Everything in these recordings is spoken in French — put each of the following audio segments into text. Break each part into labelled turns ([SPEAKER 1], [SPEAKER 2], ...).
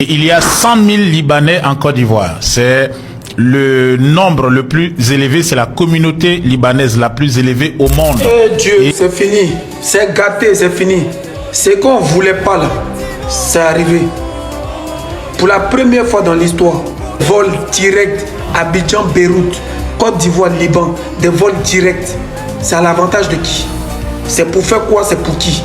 [SPEAKER 1] Il y a 100 000 Libanais en Côte d'Ivoire. C'est le nombre le plus élevé, c'est la communauté libanaise la plus élevée au monde.
[SPEAKER 2] Eh Dieu, c'est fini. C'est gâté, c'est fini. Ce qu'on ne voulait pas là, c'est arrivé. Pour la première fois dans l'histoire, vol direct Abidjan-Beyrouth, Côte d'Ivoire-Liban, des vols directs. C'est à l'avantage de qui? C'est pour faire quoi? C'est pour qui?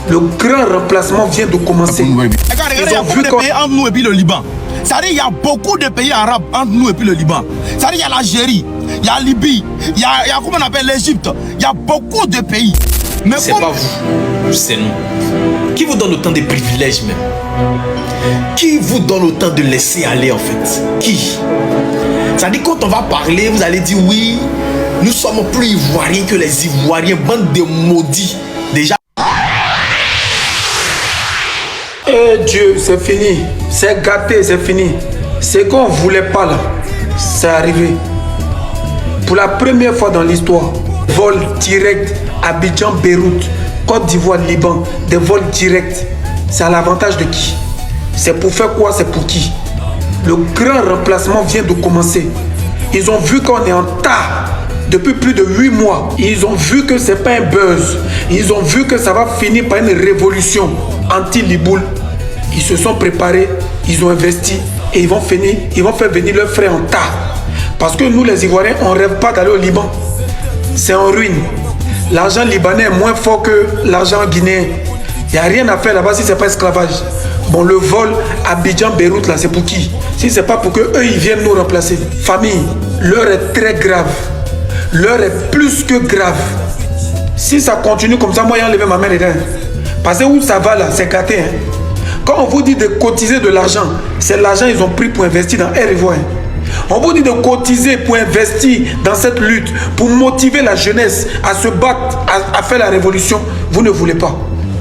[SPEAKER 2] Le grand remplacement vient de commencer.
[SPEAKER 3] Regardez, il y a beaucoup de pays entre nous et puis le Liban. C'est-à-dire qu'il y a beaucoup de pays arabes entre nous et puis le Liban. C'est-à-dire qu'il y a l'Algérie, il y a la Libye, il y a comment on appelle l'Égypte. Il y a beaucoup de pays.
[SPEAKER 4] Mais c'est pas vous, c'est nous. Qui vous donne autant de privilèges même? Qui vous donne autant de laisser aller en fait? Qui? C'est-à-dire quand on va parler, vous allez dire oui, nous sommes plus ivoiriens que les Ivoiriens, bande de maudits. Déjà.
[SPEAKER 2] Eh Dieu, c'est fini. C'est gâté, c'est fini. Ce qu'on ne voulait pas là, c'est arrivé. Pour la première fois dans l'histoire, vol direct Abidjan-Beyrouth, Côte d'Ivoire-Liban, des vols directs. C'est à l'avantage de qui? C'est pour faire quoi? C'est pour qui? Le grand remplacement vient de commencer. Ils ont vu qu'on est en tas depuis plus de 8 mois. Ils ont vu que c'est pas un buzz. Ils ont vu que ça va finir par une révolution anti-Liboul. Ils se sont préparés, ils ont investi et ils vont faire venir leurs frères en tas. Parce que nous les Ivoiriens, on ne rêve pas d'aller au Liban. C'est en ruine. L'argent libanais est moins fort que l'argent guinéen. Il n'y a rien à faire là-bas si ce n'est pas esclavage. Bon, le vol Abidjan-Beyrouth là, c'est pour qui? Si ce n'est pas pour qu'eux, ils viennent nous remplacer. Famille, l'heure est très grave. L'heure est plus que grave. Si ça continue comme ça, moi, j'ai enlevé ma main dedans. Parce que où ça va là, c'est gâté. Hein? Quand on vous dit de cotiser de l'argent, c'est l'argent qu'ils ont pris pour investir dans Air Ivoire. On vous dit de cotiser pour investir dans cette lutte, pour motiver la jeunesse à se battre, à faire la révolution. Vous ne voulez pas.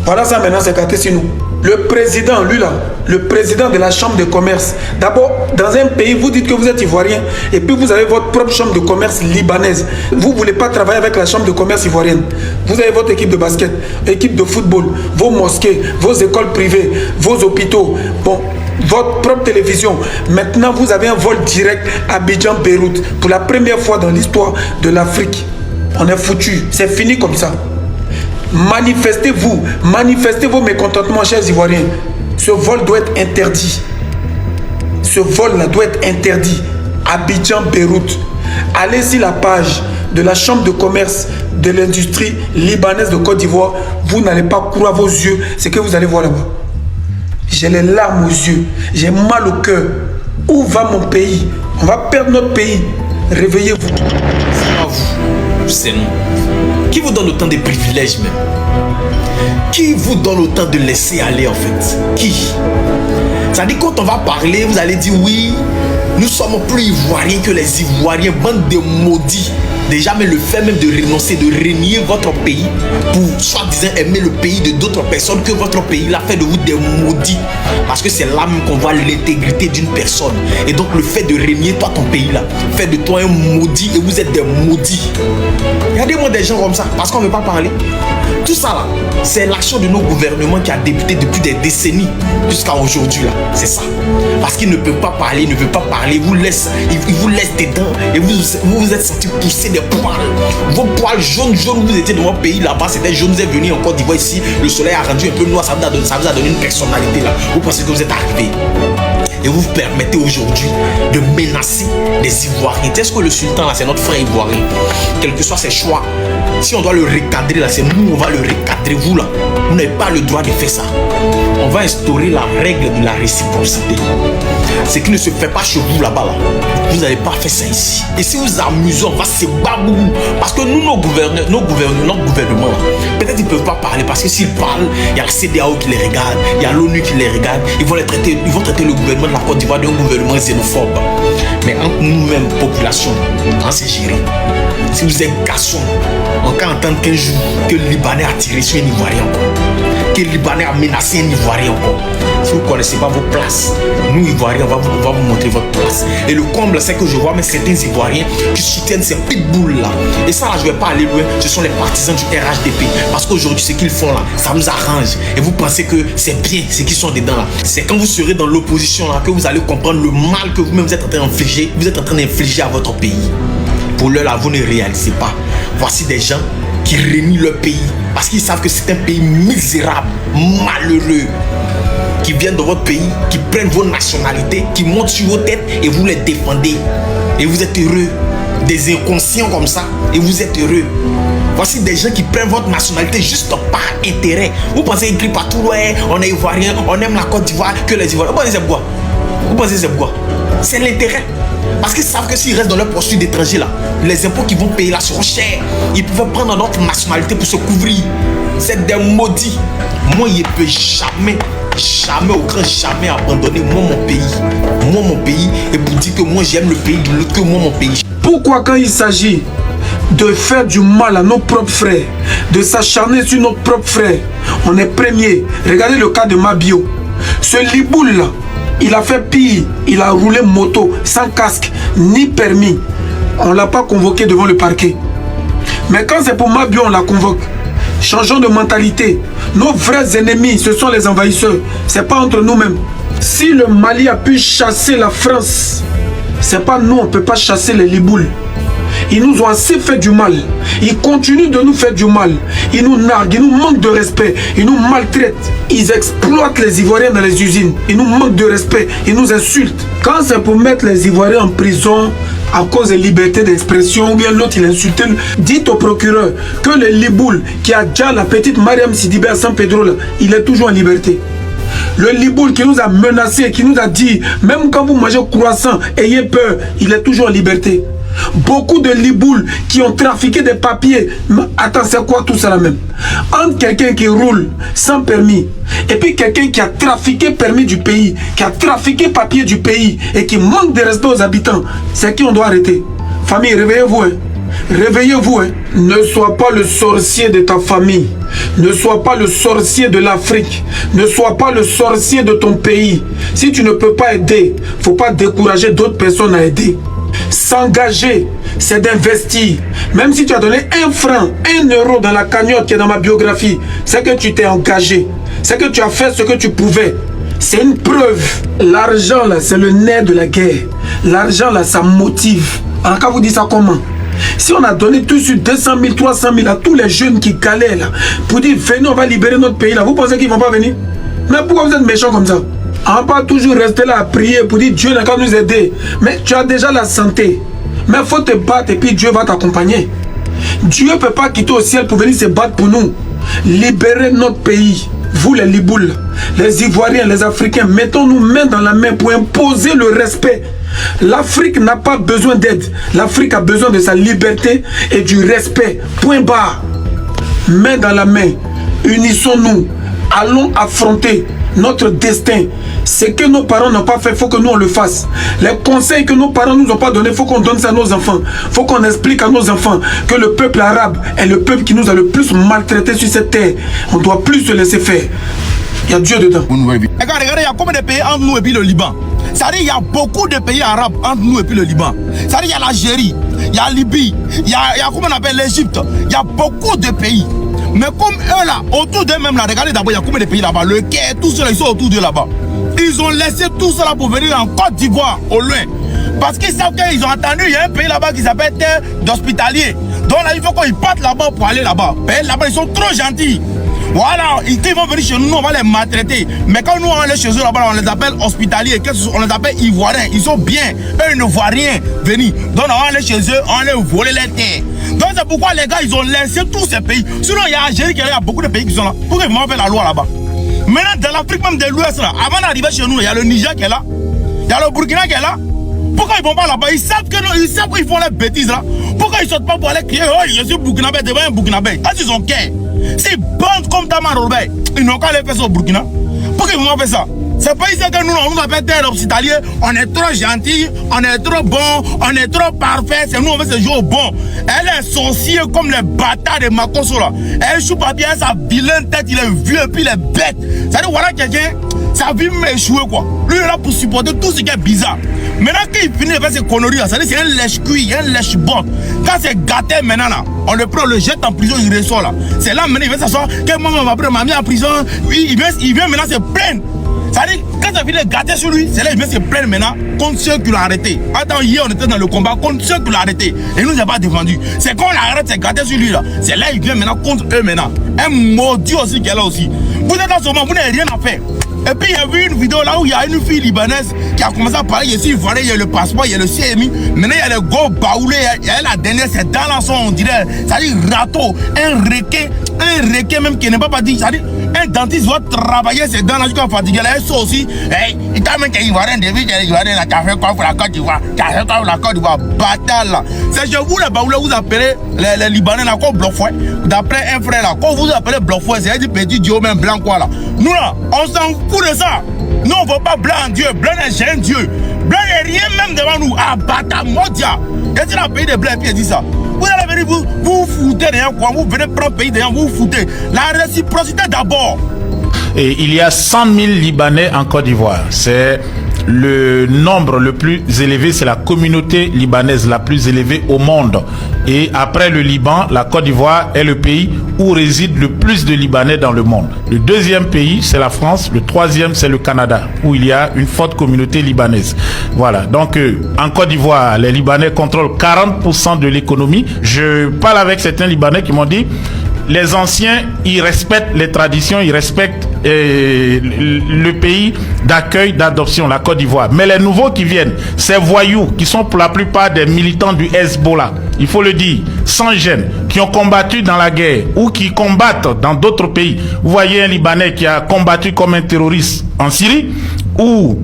[SPEAKER 2] Voilà ça maintenant, c'est gâté sur nous. Le président, lui là, le président de la chambre de commerce. D'abord, dans un pays, vous dites que vous êtes ivoirien et puis vous avez votre propre chambre de commerce libanaise. Vous ne voulez pas travailler avec la chambre de commerce ivoirienne. Vous avez votre équipe de basket, équipe de football, vos mosquées, vos écoles privées, vos hôpitaux. Bon, votre propre télévision. Maintenant, vous avez un vol direct Abidjan-Beyrouth. Pour la première fois dans l'histoire de l'Afrique. On est foutu. C'est fini comme ça. Manifestez-vous, manifestez vos mécontentements, chers Ivoiriens. Ce vol doit être interdit. Ce vol-là doit être interdit. Abidjan-Beyrouth. Allez sur la page de la chambre de commerce de l'industrie libanaise de Côte d'Ivoire. Vous n'allez pas croire vos yeux ce que vous allez voir là-bas. J'ai les larmes aux yeux. J'ai mal au cœur. Où va mon pays? On va perdre notre pays. Réveillez-vous.
[SPEAKER 4] C'est pas vous, c'est nous. Qui vous donne autant de privilèges même? Qui vous donne autant de laisser aller en fait? Qui? C'est-à-dire quand on va parler, vous allez dire oui, nous sommes plus ivoiriens que les Ivoiriens, bande de maudits. Déjà, mais le fait même de renoncer, de renier votre pays pour soi-disant aimer le pays de d'autres personnes que votre pays l'a fait de vous des maudits. Parce que c'est là même qu'on voit l'intégrité d'une personne. Et donc le fait de renier toi ton pays là, fait de toi un maudit et vous êtes des maudits. Regardez-moi des gens comme ça, parce qu'on ne veut pas parler. Tout ça là, c'est l'action de nos gouvernements qui a débuté depuis des décennies jusqu'à aujourd'hui là. C'est ça. Parce qu'ils ne peuvent pas parler, ils ne veulent pas parler, ils vous laissent dedans et vous êtes senti pousser des poils. Vos poils jaunes, vous étiez dans votre pays là-bas, c'était jaune, vous êtes venu en Côte d'Ivoire ici, le soleil a rendu un peu noir, ça vous a donné une personnalité là. Vous pensez que vous êtes arrivé. Et vous vous permettez aujourd'hui de menacer des Ivoiriens. Est-ce que le sultan là, c'est notre frère ivoirien? Quel que soit ses choix, si on doit le recadrer là, c'est nous, on va le recadrer. Vous là, vous n'avez pas le droit de faire ça. On va instaurer la règle de la réciprocité. Ce qui ne se fait pas chez vous là-bas là, vous n'allez pas faire ça ici. Et si vous amusez, on va se babou. Parce que nous, notre gouvernement là, peut-être ils ne peuvent pas parler parce que s'ils parlent, il y a la CEDEAO qui les regarde, il y a l'ONU qui les regarde, ils vont traiter le gouvernement de la Côte d'Ivoire d'un gouvernement xénophobe. Mais entre nous-mêmes, population, on s'est géré. Si vous êtes garçon, on peut entendre qu'un jour que le Libanais a tiré sur un Ivoirien encore, que le Libanais a menacé un Ivoirien encore, parce que vous ne connaissez pas vos places. Nous, Ivoiriens, on va vous montrer votre place. Et le comble, c'est que je vois même certains Ivoiriens qui soutiennent ces pitbulls-là. Et ça, là, je ne vais pas aller loin. Ce sont les partisans du RHDP. Parce qu'aujourd'hui, ce qu'ils font là, ça nous arrange. Et vous pensez que c'est bien ce qu'ils sont dedans là. C'est quand vous serez dans l'opposition là que vous allez comprendre le mal que vous-même êtes en train d'infliger. Vous êtes en train d'infliger à votre pays. Pour l'heure là, vous ne réalisez pas. Voici des gens qui renient leur pays parce qu'ils savent que c'est un pays misérable, malheureux, qui viennent dans votre pays, qui prennent vos nationalités, qui montent sur vos têtes et vous les défendez. Et vous êtes heureux. Des inconscients comme ça et vous êtes heureux. Voici des gens qui prennent votre nationalité juste par intérêt. Vous pensez écrit partout, ouais, on est Ivoirien, on aime la Côte d'Ivoire, que les Ivoiriens. Vous pensez c'est quoi? Vous pensez c'est quoi? C'est l'intérêt. Parce qu'ils savent que s'ils restent dans leur poursuite d'étrangers là, les impôts qu'ils vont payer là seront chers. Ils peuvent prendre notre nationalité pour se couvrir. C'est des maudits. Moi, il ne peut jamais, au grand jamais abandonner moi mon pays, et pour dire que moi j'aime le pays de l'autre que moi mon pays.
[SPEAKER 2] Pourquoi quand il s'agit de faire du mal à nos propres frères, de s'acharner sur notre propre frère, on est premier? Regardez le cas de Mabio. Ce Liboul là, il a fait pire, il a roulé moto sans casque ni permis. On ne l'a pas convoqué devant le parquet. Mais quand c'est pour Mabio, on la convoque. Changeons de mentalité. Nos vrais ennemis, ce sont les envahisseurs. C'est pas entre nous-mêmes. Si le Mali a pu chasser la France, c'est pas nous, on ne peut pas chasser les Libouls. Ils nous ont assez fait du mal. Ils continuent de nous faire du mal. Ils nous narguent, ils nous manquent de respect. Ils nous maltraitent. Ils exploitent les Ivoiriens dans les usines. Ils nous manquent de respect. Ils nous insultent. Quand c'est pour mettre les Ivoiriens en prison à cause de liberté d'expression, ou bien l'autre il insulte, dites au procureur que le Liboul qui a déjà la petite Mariam Sidibé à San Pedro, là, il est toujours en liberté. Le Liboul qui nous a menacé, qui nous a dit, même quand vous mangez croissant, ayez peur, il est toujours en liberté. Beaucoup de Libouls qui ont trafiqué des papiers. Attends, c'est quoi tout ça là même? Entre quelqu'un qui roule sans permis et puis quelqu'un qui a trafiqué permis du pays, qui a trafiqué papier du pays et qui manque de respect aux habitants, c'est qui on doit arrêter? Famille, réveillez-vous, hein. Réveillez-vous, hein. Ne sois pas le sorcier de ta famille. Ne sois pas le sorcier de l'Afrique. Ne sois pas le sorcier de ton pays. Si tu ne peux pas aider, il ne faut pas décourager d'autres personnes à aider. S'engager, c'est d'investir. Même si tu as donné 1 franc, 1 euro dans la cagnotte qui est dans ma biographie, c'est que tu t'es engagé. C'est que tu as fait ce que tu pouvais. C'est une preuve. L'argent là, c'est le nerf de la guerre. L'argent là, ça motive. Alors quand vous dites ça comment? Si on a donné tout de suite 200 000, 300 000 à tous les jeunes qui galèrent là, pour dire venez, on va libérer notre pays là, vous pensez qu'ils ne vont pas venir? Mais pourquoi vous êtes méchants comme ça? On ne va pas toujours rester là à prier pour dire Dieu n'a qu'à nous aider. Mais tu as déjà la santé. Mais il faut te battre et puis Dieu va t'accompagner. Dieu ne peut pas quitter au ciel pour venir se battre pour nous. Libérer notre pays. Vous les Libouls, les Ivoiriens, les Africains, mettons-nous main dans la main pour imposer le respect. L'Afrique n'a pas besoin d'aide. L'Afrique a besoin de sa liberté et du respect. Point barre. Main dans la main. Unissons-nous. Allons affronter notre destin. Ce que nos parents n'ont pas fait, il faut que nous on le fasse. Les conseils que nos parents nous ont pas donnés, il faut qu'on donne ça à nos enfants. Il faut qu'on explique à nos enfants que le peuple arabe est le peuple qui nous a le plus maltraité sur cette terre. On ne doit plus se laisser faire. Il y a Dieu dedans.
[SPEAKER 3] Regardez, il y a combien de pays entre nous et puis le Liban? C'est-à-dire il y a beaucoup de pays arabes entre nous et puis le Liban. C'est-à-dire il y a l'Algérie, il y a la Libye, il y a comment on appelle l'Égypte. Il y a beaucoup de pays. Mais comme eux là, autour d'eux-mêmes là, regardez d'abord, il y a combien de pays là-bas? Le Caire, tout cela, ils sont autour d'eux là-bas. Ils ont laissé tout cela pour venir en Côte d'Ivoire, au loin. Parce qu'ils savent qu'ils ont entendu, il y a un pays là-bas qui s'appelle Terre d'Hospitalier. Donc là, il faut qu'ils partent là-bas pour aller là-bas. Là-bas, ils sont trop gentils. Voilà, ils vont venir chez nous, on va les maltraiter. Mais quand nous on allait chez eux là-bas, on les appelle hospitaliers, on les appelle ivoiriens. Ils sont bien, eux ils ne voient rien venir. Donc on va aller chez eux, on va les voler les terres. Donc c'est pourquoi les gars ils ont laissé tous ces pays. Sinon il y a Algérie, il y a beaucoup de pays qui sont là. Pourquoi ils vont faire la loi là-bas? Maintenant dans l'Afrique même de l'Ouest là, avant d'arriver chez nous, il y a le Niger qui est là, il y a le Burkina qui est là. Pourquoi ils vont pas là-bas? Ils savent qu'ils font les bêtises là. Pourquoi ils sortent pas pour aller crier oh je suis burkinabé devant un burkinabé? Ah ils ont qu'un. Ces bandes comme Tamar Robert, ils n'ont qu'à aller faire ça au Burkina. Pourquoi ils vont faire ça? C'est pas ici que nous, on nous appelle terre hospitalier, on est trop gentils, on est trop bon, on est trop parfait, c'est nous on veut se jouer au bon. Elle est sorcière comme les bâtards de Makoso là. Elle joue pas bien sa vilaine tête, il est vieux et puis il est bête. C'est-à-dire voilà quelqu'un, sa vie m'a échoué quoi. Lui il est là pour supporter tout ce qui est bizarre. Maintenant qu'il finit de faire ses conneries, ça veut dire c'est un lèche-cuit, un lèche-botte. Quand c'est gâté maintenant là, on le prend, on le jette en prison, il ressort là. C'est là maintenant il va s'asseoir, quel moment m'a mis en prison, il vient maintenant se plaindre. Ça veut dire, quand ça finit de gâter sur lui, c'est là il vient se plaindre maintenant contre ceux qui l'ont arrêté. Attends, hier on était dans le combat contre ceux qui l'ont arrêté. Et nous, il n'a pas défendu. C'est quand on l'arrête, c'est gâté sur lui là. C'est là il vient maintenant contre eux maintenant. Un maudit aussi qui est là aussi. Vous êtes dans ce moment, vous n'avez rien à faire. Et puis il y a vu une vidéo là où il y a une fille libanaise qui a commencé à parler ici, il y a le passeport, il y a le CMI. Maintenant il y a le gros baoulé, il y a la dernière, c'est dans la son, on dirait, ça dit râteau, un requin même qui n'est pas dit, ça dit, un dentiste doit travailler ses dents là jusqu'à fatiguer, là, ça aussi, il t'a même qu'il y a un début, il y a un café quoi pour la Côte d'Ivoire, café quoi pour la Côte d'Ivoire, bâtard là. C'est chez vous les baoulés, vous appelez les Libanais là, quoi, Blofouet, d'après un frère là, quand vous appelez Blofouet, c'est un petit Dieu même blanc quoi là. Nous là, on s'en fout de ça. Nous on ne veut pas blanc en Dieu, blanc est un Dieu. Blanc n'est rien même devant nous. Ah bâtard, Modia. Et c'est le pays des blancs qui dit ça. Vous allez venir, vous foutez derrière quoi. Vous venez prendre le pays derrière, vous foutez. La réciprocité d'abord.
[SPEAKER 1] Et il y a 100 000 Libanais en Côte d'Ivoire. C'est le nombre le plus élevé, c'est la communauté libanaise la plus élevée au monde. Et après le Liban, la Côte d'Ivoire est le pays où réside le plus de Libanais dans le monde. Le deuxième pays, c'est la France. Le troisième, c'est le Canada, où il y a une forte communauté libanaise. Voilà. Donc, en Côte d'Ivoire, les Libanais contrôlent 40% de l'économie. Je parle avec certains Libanais qui m'ont dit, les anciens, ils respectent les traditions, ils respectent le pays d'accueil, d'adoption, la Côte d'Ivoire. Mais les nouveaux qui viennent, ces voyous qui sont pour la plupart des militants du Hezbollah, il faut le dire, sans gêne, qui ont combattu dans la guerre ou qui combattent dans d'autres pays. Vous voyez un Libanais qui a combattu comme un terroriste en Syrie ou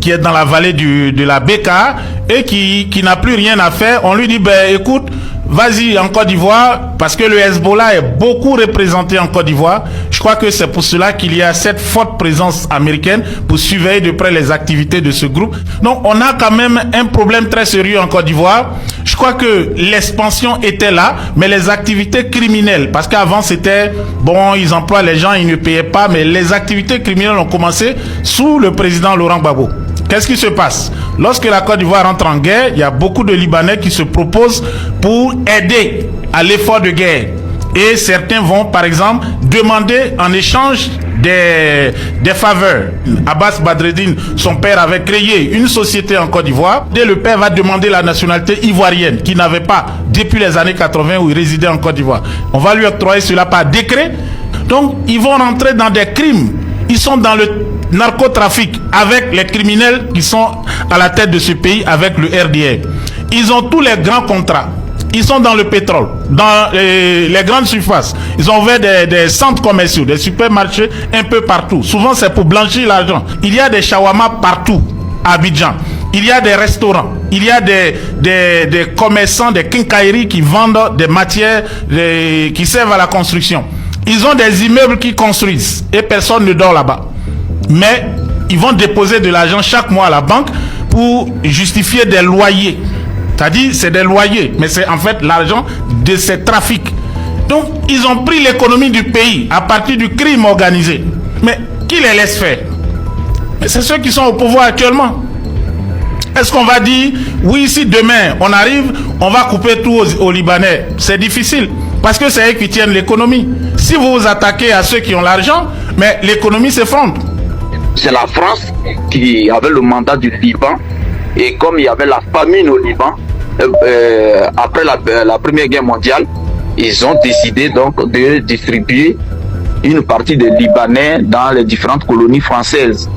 [SPEAKER 1] qui est dans la vallée de la Beka et qui n'a plus rien à faire. On lui dit, ben écoute, vas-y en Côte d'Ivoire, parce que le Hezbollah est beaucoup représenté en Côte d'Ivoire. Je crois que c'est pour cela qu'il y a cette forte présence américaine pour surveiller de près les activités de ce groupe. Donc on a quand même un problème très sérieux en Côte d'Ivoire. Je crois que l'expansion était là, mais les activités criminelles, parce qu'avant c'était, bon, ils emploient les gens, ils ne payaient pas, mais les activités criminelles ont commencé sous le président Laurent Gbagbo. Qu'est-ce qui se passe? Lorsque la Côte d'Ivoire entre en guerre, il y a beaucoup de Libanais qui se proposent pour aider à l'effort de guerre. Et certains vont, par exemple, demander en échange des faveurs. Abbas Badreddine, son père avait créé une société en Côte d'Ivoire. Et le père va demander la nationalité ivoirienne, qu'il n'avait pas depuis les années 80 où il résidait en Côte d'Ivoire. On va lui octroyer cela par décret. Donc, ils vont rentrer dans des crimes. Ils sont dans le narcotrafic avec les criminels qui sont à la tête de ce pays, avec le RDR. Ils ont tous les grands contrats. Ils sont dans le pétrole, dans les grandes surfaces. Ils ont ouvert des centres commerciaux, des supermarchés un peu partout. Souvent, c'est pour blanchir l'argent. Il y a des shawarma partout à Abidjan. Il y a des restaurants. Il y a des commerçants, des quincailleries qui vendent des matières qui servent à la construction. Ils ont des immeubles qui construisent et personne ne dort là-bas. Mais ils vont déposer de l'argent chaque mois à la banque pour justifier des loyers. C'est-à-dire, c'est des loyers, mais c'est en fait l'argent de ces trafics. Donc, ils ont pris l'économie du pays à partir du crime organisé. Mais qui les laisse faire? Mais c'est ceux qui sont au pouvoir actuellement. Est-ce qu'on va dire, oui, si demain on arrive, on va couper tout aux Libanais? C'est difficile, parce que c'est eux qui tiennent l'économie. Si vous vous attaquez à ceux qui ont l'argent, mais l'économie s'effondre.
[SPEAKER 5] C'est la France qui avait le mandat du Liban. Et comme il y avait la famine au Liban, après la Première Guerre mondiale, ils ont décidé donc de distribuer une partie des Libanais dans les différentes colonies françaises.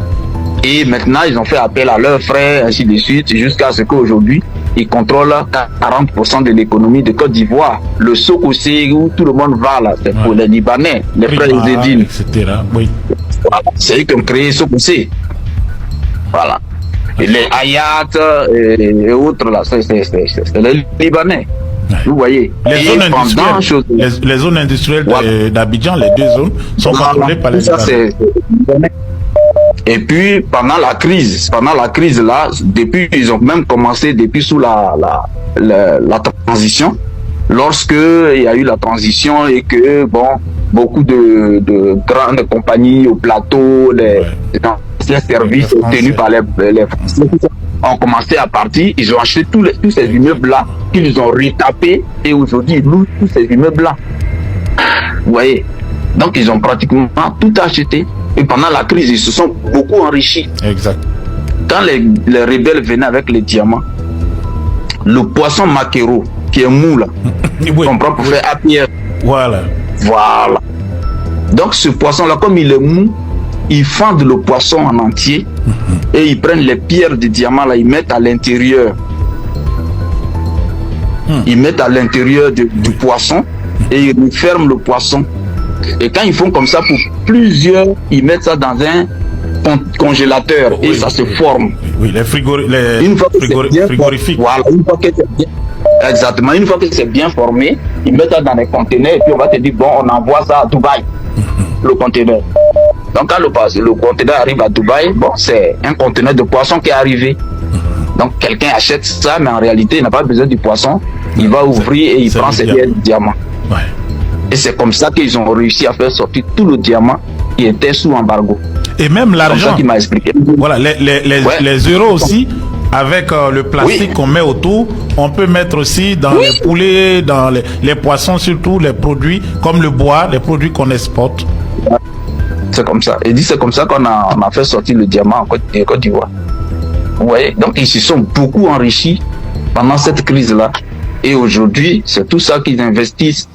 [SPEAKER 5] Et maintenant, ils ont fait appel à leurs frères, ainsi de suite, jusqu'à ce qu'aujourd'hui, ils contrôlent 40% de l'économie de Côte d'Ivoire. Le souk aussi, où tout le monde va là, c'est pour les Libanais, les frères Zedine.
[SPEAKER 1] Etc. Oui.
[SPEAKER 5] Voilà. C'est eux qui ont créé ce aussi. Voilà. Et les Hayat et autres là, c'est les Libanais. Ouais. Vous voyez.
[SPEAKER 1] Les zones industrielles voilà. d'Abidjan, les deux zones sont contrôlées par les Libanais.
[SPEAKER 5] Et puis pendant la crise là, depuis ils ont même commencé depuis sous la transition, lorsque il y a eu la transition et que, bon, beaucoup de grandes compagnies au plateau, les anciens services tenus par les Français ont commencé à partir, ils ont acheté tous ces immeubles-là, qu'ils ont retapés, et aujourd'hui, ils louent tous ces immeubles-là. Vous voyez? Donc, ils ont pratiquement tout acheté. Et pendant la crise, ils se sont beaucoup enrichis.
[SPEAKER 1] Exact.
[SPEAKER 5] Quand les rebelles venaient avec les diamants, le poisson maquereau, qui est mou là,
[SPEAKER 1] Oui.
[SPEAKER 5] comprend pour faire APR.
[SPEAKER 1] Voilà.
[SPEAKER 5] Voilà. Donc ce poisson-là, comme il est mou, ils fendent le poisson en entier et ils prennent les pierres de diamant là, ils mettent à l'intérieur. Ils mettent à l'intérieur du poisson et ils referment le poisson. Et quand ils font comme ça pour plusieurs, ils mettent ça dans un congélateur et ça se forme.
[SPEAKER 1] Oui, les
[SPEAKER 5] Une fois que c'est bien
[SPEAKER 1] frigorifiques.
[SPEAKER 5] Voilà, une fois que c'est bien. Exactement, une fois que c'est bien formé, ils mettent ça dans les conteneurs et puis on va te dire, bon, on envoie ça à Dubaï, le conteneur. Donc quand le conteneur arrive à Dubaï, bon, c'est un conteneur de poisson qui est arrivé. Donc quelqu'un achète ça, mais en réalité, il n'a pas besoin du poisson. Il va ouvrir et il prend ses diamants.
[SPEAKER 1] Ouais.
[SPEAKER 5] Et c'est comme ça qu'ils ont réussi à faire sortir tout le diamant qui était sous embargo.
[SPEAKER 1] Et même l'argent.
[SPEAKER 5] C'est ça qu'il m'a expliqué.
[SPEAKER 1] Voilà, les euros aussi, avec le plastique qu'on met autour, on peut mettre aussi dans les poulets, dans les poissons, surtout les produits comme le bois, les produits qu'on exporte.
[SPEAKER 5] C'est comme ça. Et c'est comme ça qu'on a fait sortir le diamant en Côte d'Ivoire. Vous voyez? Donc ils se sont beaucoup enrichis pendant cette crise-là. Et aujourd'hui, c'est tout ça qu'ils investissent